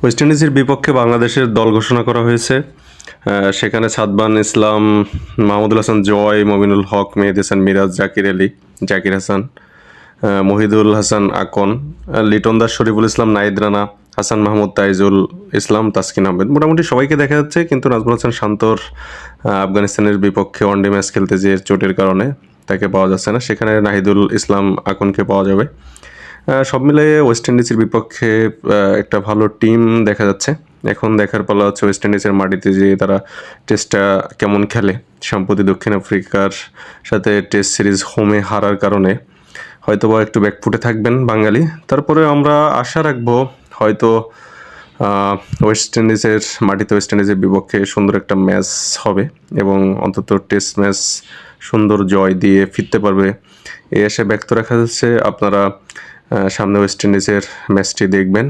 West ইন্ডিজের বিপক্ষে বাংলাদেশের দল ঘোষণা করা হয়েছে। সেখানে সাদমান ইসলাম, মাহমুদুল হাসান জয়, মমিনুল হক, মেহেদী হাসান মিরাজ, জাকির আলী, জাকির হাসান, মহিদুল হাসান আকন, লিটন দাস, শরীফুল ইসলাম, নাহিদ রানা, হাসান মাহমুদ, তাইজুল ইসলাম, তাসকিন আহমেদ, মোটামুটি সবাইকে দেখা যাচ্ছে। কিন্তু নাজমুল হাসান শান্তর আফগানিস্তানের বিপক্ষে ওয়ানডে ম্যাচ খেলতে যে চোটের কারণে তাকে পাওয়া যাচ্ছে না। সেখানে নাহিদুল ইসলাম আকনকে পাওয়া যাবে। সব মিলিয়ে ওয়েস্ট ইন্ডিজের বিপক্ষে একটা ভালো টিম দেখা যাচ্ছে। এখন দেখার পালা হচ্ছে ওয়েস্ট ইন্ডিজের মাটিতে যে তারা টেস্টটা কেমন খেলে। সম্প্রতি দক্ষিণ আফ্রিকার সাথে টেস্ট সিরিজ হোমে হারার কারণে হয়তোবা একটু ব্যাকফুটে থাকবেন বাঙালি। তারপরে আমরা আশা রাখবো হয়তো ওয়েস্ট ইন্ডিজের মাটিতে ওয়েস্ট ইন্ডিজের বিপক্ষে সুন্দর একটা ম্যাচ হবে এবং অন্তত টেস্ট ম্যাচ সুন্দর জয় দিয়ে ফিরতে পারবে এই আশা ব্যক্ত রাখা যাচ্ছে। আপনারা সামনে ওয়েস্ট ইন্ডিজের ম্যাচটি দেখবেন।